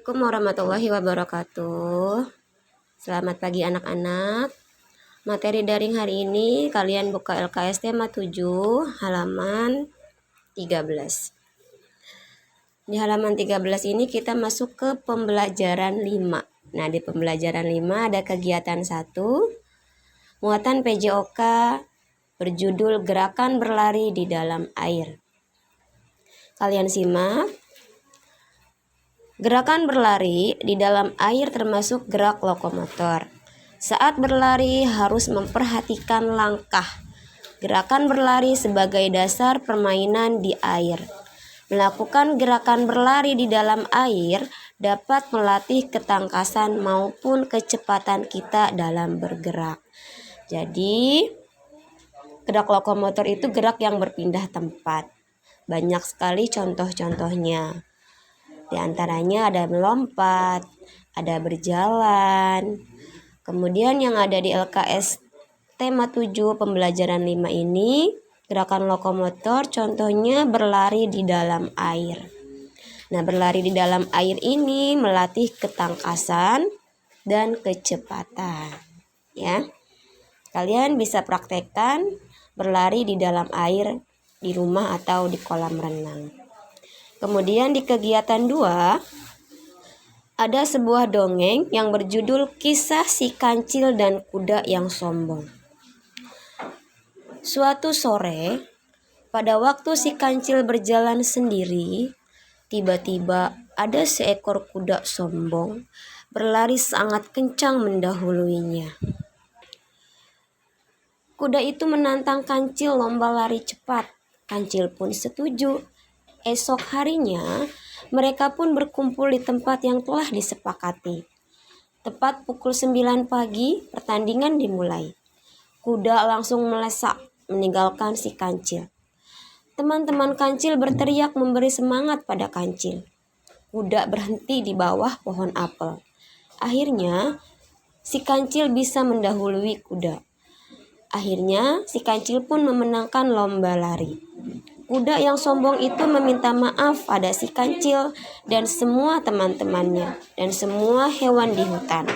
Assalamualaikum warahmatullahi wabarakatuh. Selamat pagi anak-anak. Materi daring hari ini kalian buka LKS tema 7 halaman 13. Di halaman 13 ini kita masuk ke pembelajaran 5. Nah, di pembelajaran 5 ada kegiatan 1, muatan PJOK berjudul Gerakan Berlari di Dalam Air. Kalian simak. Gerakan berlari di dalam air termasuk gerak lokomotor. Saat berlari harus memperhatikan langkah. Gerakan berlari sebagai dasar permainan di air. Melakukan gerakan berlari di dalam air dapat melatih ketangkasan maupun kecepatan kita dalam bergerak. Jadi, gerak lokomotor itu gerak yang berpindah tempat. Banyak sekali contoh-contohnya. Di antaranya ada melompat, ada berjalan. Kemudian yang ada di LKS tema 7 pembelajaran 5 ini, gerakan lokomotor contohnya berlari di dalam air. Nah, berlari di dalam air ini melatih ketangkasan dan kecepatan. Ya. Kalian bisa praktekkan berlari di dalam air di rumah atau di kolam renang. Kemudian di kegiatan 2, ada sebuah dongeng yang berjudul Kisah Si Kancil dan Kuda yang Sombong. Suatu sore, pada waktu si kancil berjalan sendiri, tiba-tiba ada seekor kuda sombong berlari sangat kencang mendahuluinya. Kuda itu menantang kancil lomba lari cepat. Kancil pun setuju. Esok harinya, mereka pun berkumpul di tempat yang telah disepakati. Tepat pukul 9 pagi, pertandingan dimulai. Kuda langsung melesak, meninggalkan si kancil. Teman-teman kancil berteriak memberi semangat pada kancil. Kuda berhenti di bawah pohon apel. Akhirnya, si kancil bisa mendahului kuda. Akhirnya, si kancil pun memenangkan lomba lari. Kuda yang sombong itu meminta maaf pada si kancil dan semua teman-temannya dan semua hewan di hutan.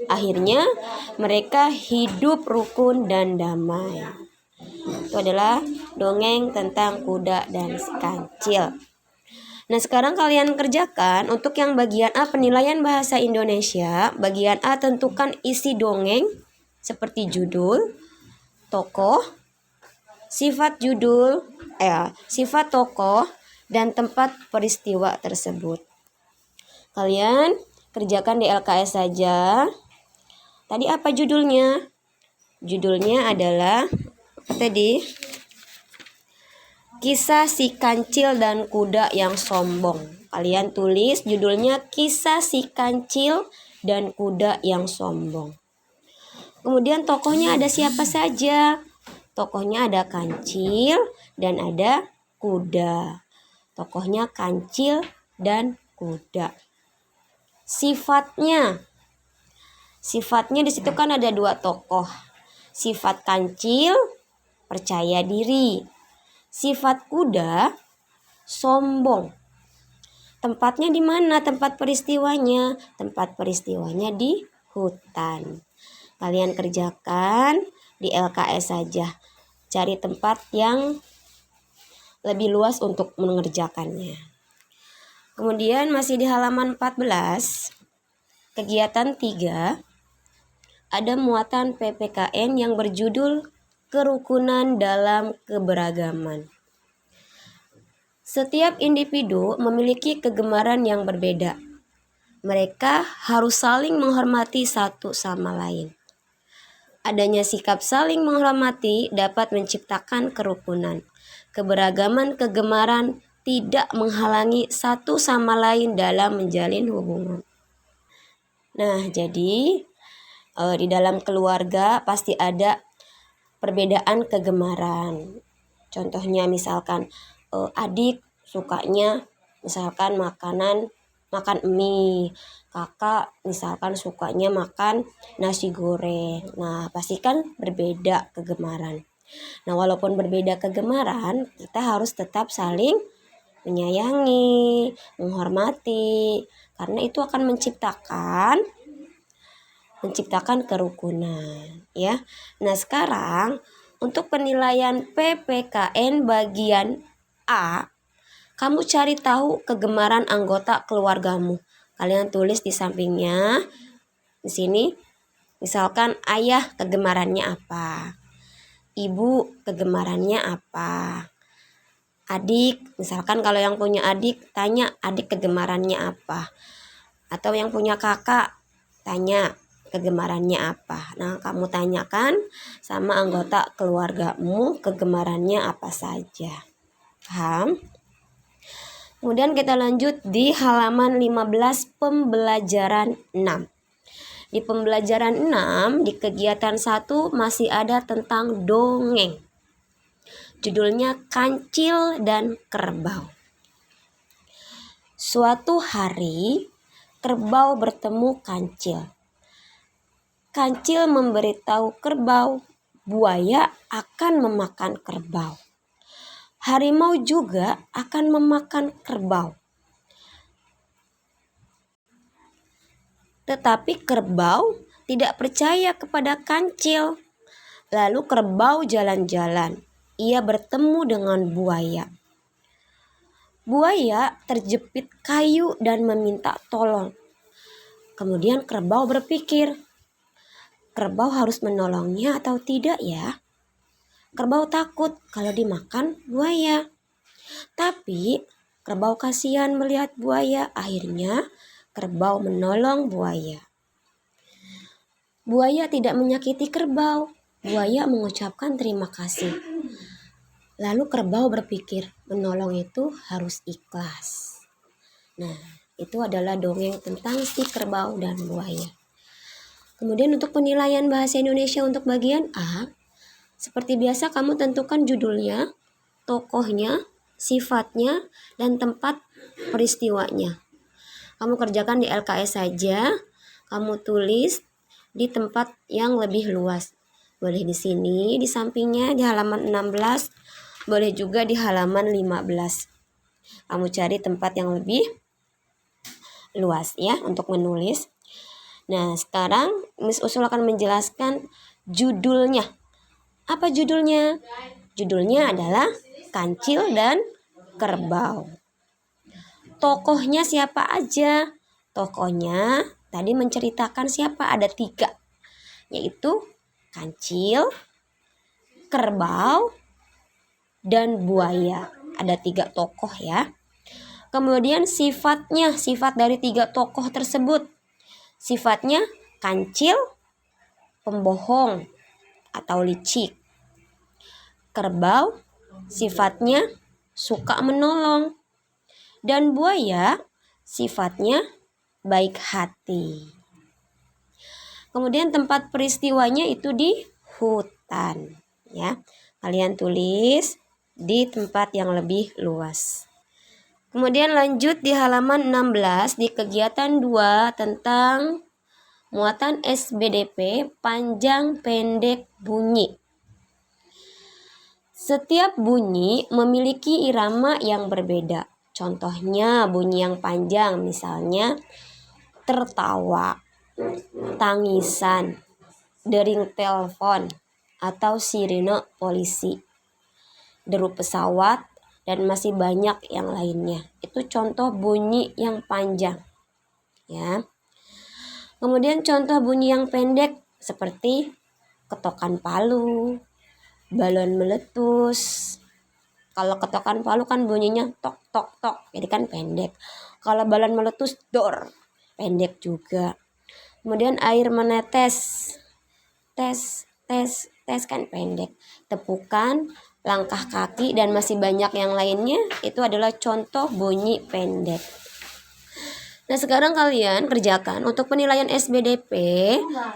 Akhirnya mereka hidup rukun dan damai. Itu adalah dongeng tentang kuda dan si kancil. Nah, sekarang kalian kerjakan untuk yang bagian A penilaian bahasa Indonesia. Bagian A tentukan isi dongeng seperti judul, tokoh, sifat judul, sifat tokoh, dan tempat peristiwa tersebut. Kalian kerjakan di LKS saja. Tadi apa judulnya? Judulnya adalah tadi Kisah Si Kancil dan Kuda yang Sombong. Kalian tulis judulnya Kisah Si Kancil dan Kuda yang Sombong. Kemudian tokohnya ada siapa saja? Tokohnya ada kancil dan ada kuda. Tokohnya kancil dan kuda. Sifatnya di situ kan ada 2 tokoh. Sifat kancil percaya diri. Sifat kuda sombong. Tempatnya di mana? Tempat peristiwanya. Tempat peristiwanya di hutan. Kalian kerjakan di LKS saja. Cari tempat yang lebih luas untuk mengerjakannya. Kemudian masih di halaman 14, kegiatan 3, ada muatan PPKN yang berjudul Kerukunan dalam Keberagaman. Setiap individu memiliki kegemaran yang berbeda. Mereka harus saling menghormati satu sama lain. Adanya sikap saling menghormati dapat menciptakan kerukunan. Keberagaman kegemaran tidak menghalangi satu sama lain dalam menjalin hubungan. Nah, jadi di dalam keluarga pasti ada perbedaan kegemaran. Contohnya misalkan adik sukanya misalkan makan mie, kakak misalkan sukanya makan nasi goreng. Nah, pasti kan berbeda kegemaran. Nah, walaupun berbeda kegemaran, kita harus tetap saling menyayangi, menghormati, karena itu akan menciptakan kerukunan, ya. Nah, sekarang untuk penilaian PPKN bagian A, kamu cari tahu kegemaran anggota keluargamu. Kalian tulis di sampingnya. Di sini misalkan ayah kegemarannya apa, ibu kegemarannya apa, adik, misalkan kalau yang punya adik tanya adik kegemarannya apa, atau yang punya kakak tanya kegemarannya apa. Nah, kamu tanyakan sama anggota keluargamu kegemarannya apa saja. Paham? Kemudian kita lanjut di halaman 15 pembelajaran 6. Di pembelajaran 6 di kegiatan 1 masih ada tentang dongeng. Judulnya Kancil dan Kerbau. Suatu hari kerbau bertemu kancil. Kancil memberitahu kerbau, buaya akan memakan kerbau. Harimau juga akan memakan kerbau. Tetapi kerbau tidak percaya kepada kancil. Lalu kerbau jalan-jalan. Ia bertemu dengan buaya. Buaya terjepit kayu dan meminta tolong. Kemudian kerbau berpikir, kerbau harus menolongnya atau tidak ya? Kerbau takut kalau dimakan buaya. Tapi kerbau kasihan melihat buaya. Akhirnya kerbau menolong buaya. Buaya tidak menyakiti kerbau. Buaya mengucapkan terima kasih. Lalu kerbau berpikir, menolong itu harus ikhlas. Nah, itu adalah dongeng tentang si kerbau dan buaya. Kemudian untuk penilaian bahasa Indonesia untuk bagian A, seperti biasa kamu tentukan judulnya, tokohnya, sifatnya, dan tempat peristiwanya. Kamu kerjakan di LKS saja, kamu tulis di tempat yang lebih luas. Boleh di sini, di sampingnya, di halaman 16, boleh juga di halaman 15. Kamu cari tempat yang lebih luas ya untuk menulis. Nah, sekarang Miss Usul akan menjelaskan judulnya. Apa judulnya? Judulnya adalah Kancil dan Kerbau. Tokohnya siapa aja? Tokohnya tadi menceritakan siapa? Ada 3, yaitu kancil, kerbau, dan buaya. Ada 3 tokoh ya. Kemudian sifatnya, sifat dari 3 tokoh tersebut. Sifatnya kancil, pembohong atau licik. Kerbau, sifatnya suka menolong. Dan buaya, sifatnya baik hati. Kemudian tempat peristiwanya itu di hutan ya. Kalian tulis di tempat yang lebih luas. Kemudian lanjut di halaman 16 di kegiatan 2 tentang muatan SBDP panjang pendek bunyi. Setiap bunyi memiliki irama yang berbeda. Contohnya bunyi yang panjang misalnya tertawa, tangisan, dering telepon, atau sirine polisi, deru pesawat, dan masih banyak yang lainnya. Itu contoh bunyi yang panjang ya. Kemudian contoh bunyi yang pendek seperti ketokan palu, balon meletus. Kalau ketokan palu kan bunyinya tok tok tok, jadi kan pendek. Kalau balon meletus dor, pendek juga. Kemudian air menetes, tes tes tes kan pendek. Tepukan, langkah kaki, dan masih banyak yang lainnya itu adalah contoh bunyi pendek. Nah, sekarang kalian kerjakan untuk penilaian SBDP,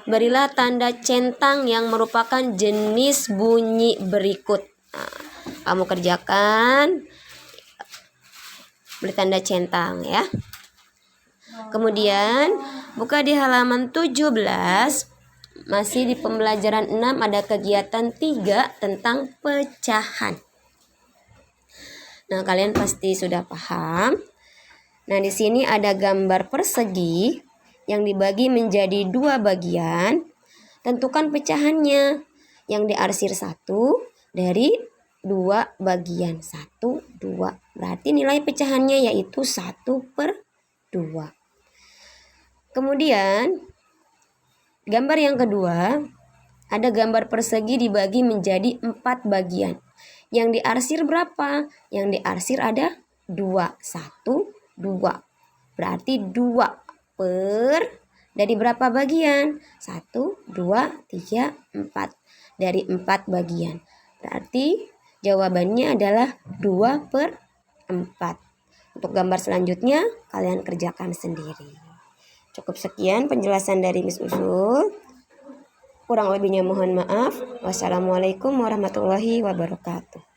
berilah tanda centang yang merupakan jenis bunyi berikut. Nah, kamu kerjakan, beri tanda centang ya. Kemudian buka di halaman 17. Masih di pembelajaran 6 ada kegiatan 3 tentang pecahan. Nah, kalian pasti sudah paham. Nah, di sini ada gambar persegi yang dibagi menjadi 2 bagian. Tentukan pecahannya yang diarsir 1 dari 2 bagian. 1, 2. Berarti nilai pecahannya yaitu 1/2. Kemudian, gambar yang kedua, ada gambar persegi dibagi menjadi 4 bagian. Yang diarsir berapa? Yang diarsir ada 2. 1, 2. Berarti 2 per dari berapa bagian? 1, 2, 3, 4. Dari 4 bagian. Berarti jawabannya adalah 2/4. Untuk gambar selanjutnya, kalian kerjakan sendiri. Cukup sekian penjelasan dari Miss Usul. Kurang lebihnya mohon maaf. Wassalamualaikum warahmatullahi wabarakatuh.